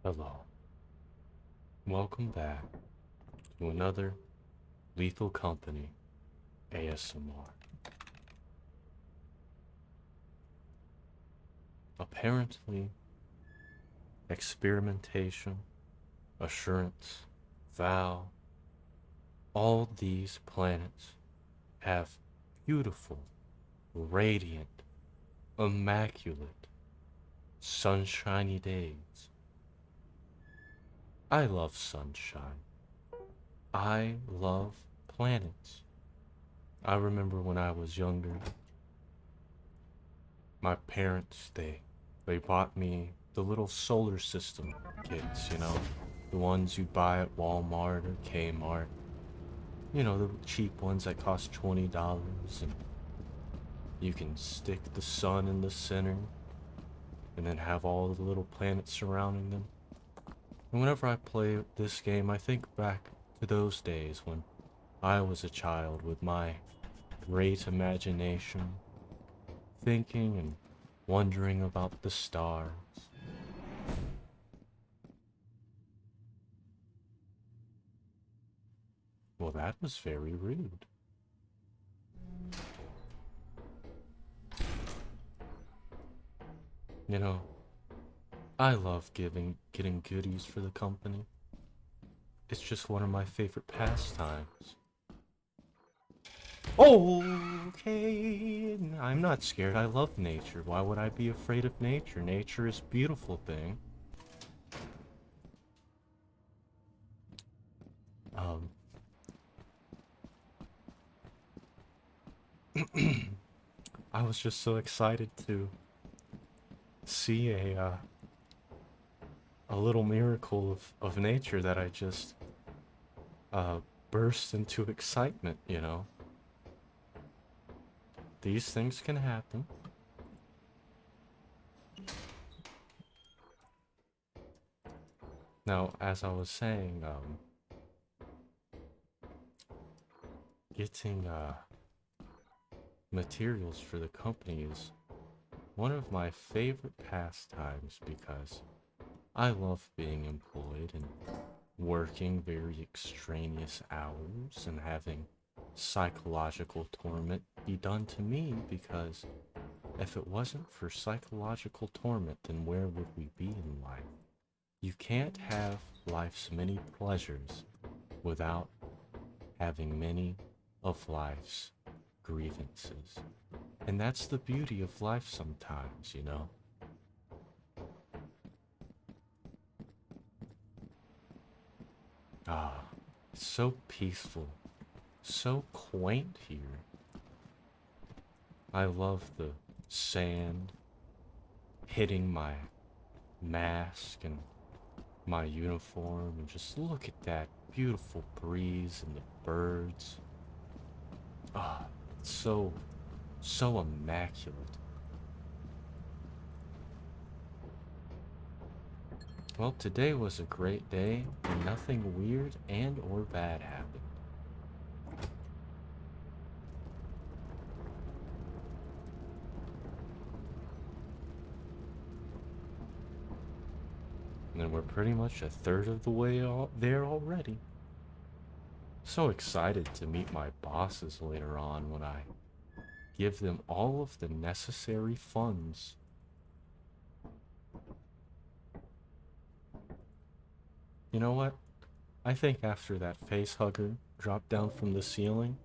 Hello. Welcome back to another Lethal Company ASMR. Apparently, experimentation, assurance, vow, all these planets have beautiful, radiant, immaculate, sunshiny days. I love sunshine. I love planets. I remember when I was younger, my parents they bought me the little solar system kits, the ones you buy at Walmart or Kmart. The cheap ones that cost $20 and you can stick the sun in the center and then have all the little planets surrounding them. And whenever I play this game, I think back to those days when I was a child with my great imagination, thinking and wondering about the stars. Well, that was very rude. You know, I love getting goodies for the company. It's just one of my favorite pastimes. Okay, I'm not scared. I love nature. Why would I be afraid of nature? Nature is a beautiful thing. Um, I was just so excited to see a little miracle of nature that I just uh, burst into excitement. These things can happen. Now, as I was saying, getting materials for the company is one of my favorite pastimes because I love being employed and working very extraneous hours and having psychological torment be done to me because if it wasn't for psychological torment, then where would we be in life? You can't have life's many pleasures without having many of life's grievances. And that's the beauty of life sometimes. Ah, it's so peaceful, so quaint here. I love the sand hitting my mask and my uniform, and just look at that beautiful breeze and the birds. Ah, it's so immaculate. Well, today was a great day, and nothing weird and or bad happened. And we're pretty much a third of the way there already. So excited to meet my bosses later on when I give them all of the necessary funds. You know what? I think after that face hugger dropped down from the ceiling,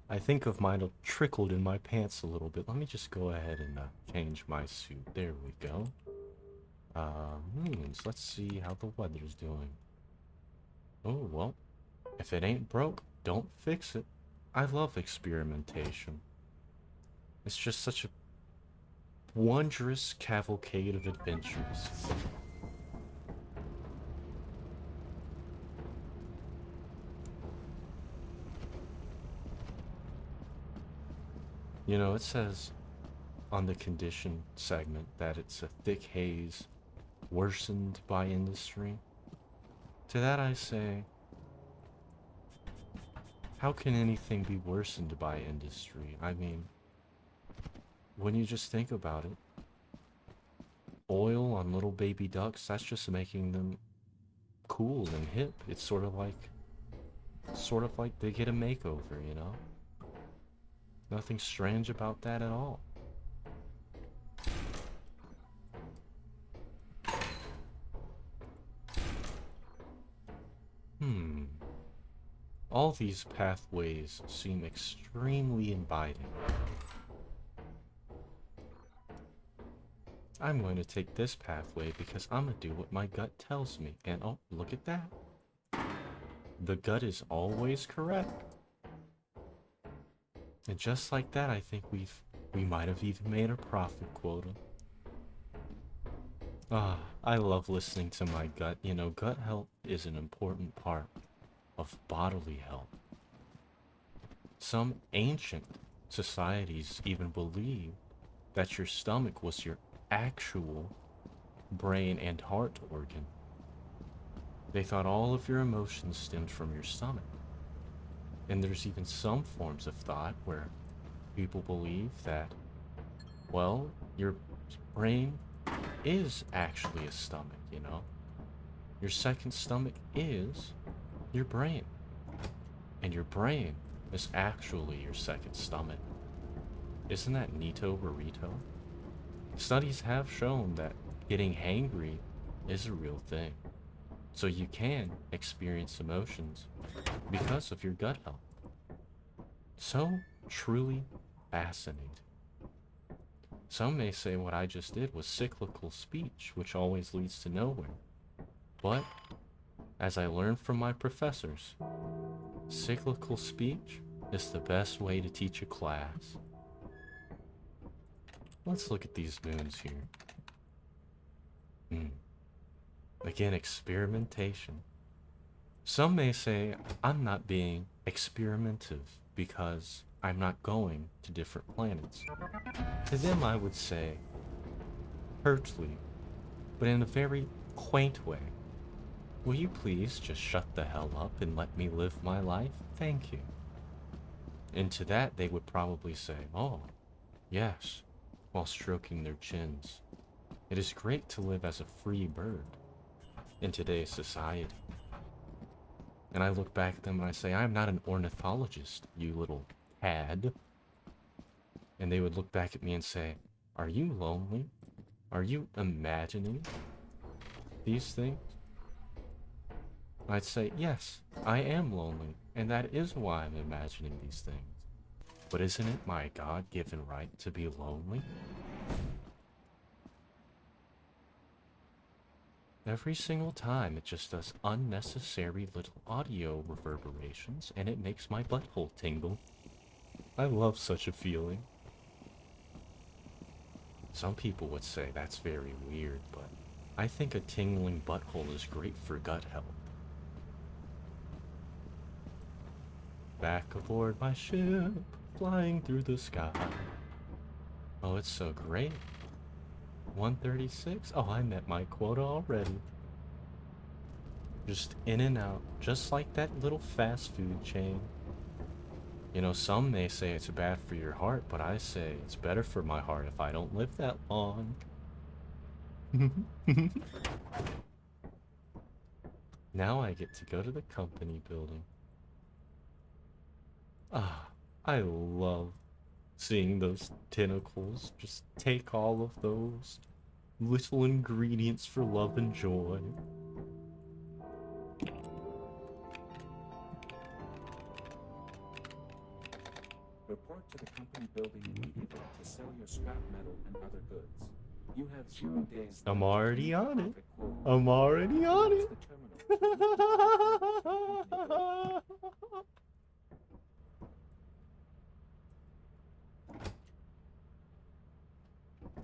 I think of mine trickled in my pants a little bit. Let me just go ahead and change my suit. There we go. Let's see how the weather's doing. Oh, well, if it ain't broke, don't fix it. I love experimentation. It's just such a wondrous cavalcade of adventures. It says on the condition segment that it's a thick haze worsened by industry. To that I say, how can anything be worsened by industry? I mean, when you just think about it, oil on little baby ducks, that's just making them cool and hip. It's sort of like they get a makeover, you know? Nothing strange about that at all. All these pathways seem extremely inviting. I'm going to take this pathway because I'm gonna do what my gut tells me. And oh, look at that. The gut is always correct. And just like that, I think we might have even made a profit quota. Ah, I love listening to my gut. You know, gut health is an important part of bodily health. Some ancient societies even believe that your stomach was your actual brain and heart organ. They thought all of your emotions stemmed from your stomach. And there's even some forms of thought where people believe that, well, your brain is actually a stomach, you know? Your second stomach is your brain. And your brain is actually your second stomach. Isn't that neato burrito? Studies have shown that getting hangry is a real thing. So you can experience emotions because of your gut health. So truly fascinating. Some may say what I just did was cyclical speech, which always leads to nowhere. But, as I learned from my professors, cyclical speech is the best way to teach a class. Let's look at these moons here. Again, experimentation. Some may say I'm not being experimentative because I'm not going to different planets. To them, I would say, pertly, but in a very quaint way. Will you please just shut the hell up and let me live my life? Thank you. And to that, they would probably say, oh, yes, while stroking their chins. It is great to live as a free bird in today's society. And I look back at them and I say, I'm not an ornithologist, you little tad. And they would look back at me and say, are you lonely? Are you imagining these things? I'd say, yes, I am lonely, and that is why I'm imagining these things. But isn't it my God-given right to be lonely? Every single time it just does unnecessary little audio reverberations, and it makes my butthole tingle. I love such a feeling. Some people would say that's very weird, but I think a tingling butthole is great for gut health. Back aboard my ship, flying through the sky. Oh, it's so great. 136? Oh, I met my quota already. Just in and out, just like that little fast food chain. You know, some may say it's bad for your heart, but I say it's better for my heart if I don't live that long. Now I get to go to the company building. Ah, I love seeing those tentacles. Just take all of those little ingredients for love and joy. Report to the company building immediately to sell your scrap metal and other goods. You have 0 days. I'm already on it. Quota. I'm already on it. The terminal.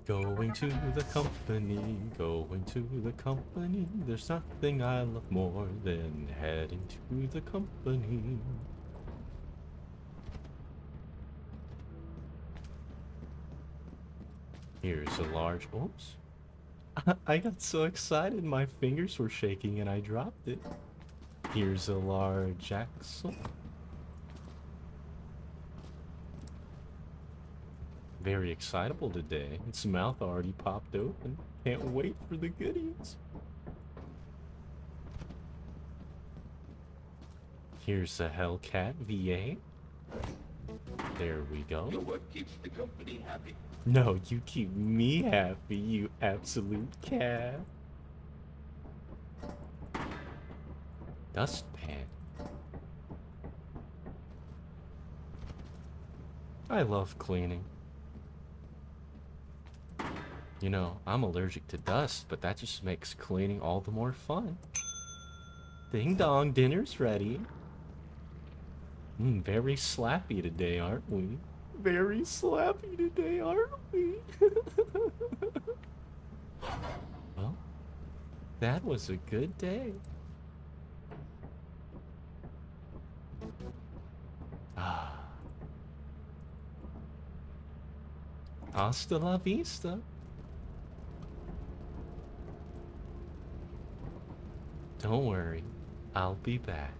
Going to the company, going to the company. There's nothing I love more than heading to the company. Here's a large... Oops. I got so excited my fingers were shaking and I dropped it. Here's a large axle. Very excitable today. Its mouth already popped open. Can't wait for the goodies. Here's a Hellcat V8. There we go. So what keeps the company happy? No, you keep me happy, you absolute cat. Dustpan. I love cleaning. You know, I'm allergic to dust, but that just makes cleaning all the more fun. Ding dong, dinner's ready. Very slappy today, aren't we? Very slappy today, aren't we? Well, that was a good day. Ah. Hasta la vista. Don't worry, I'll be back.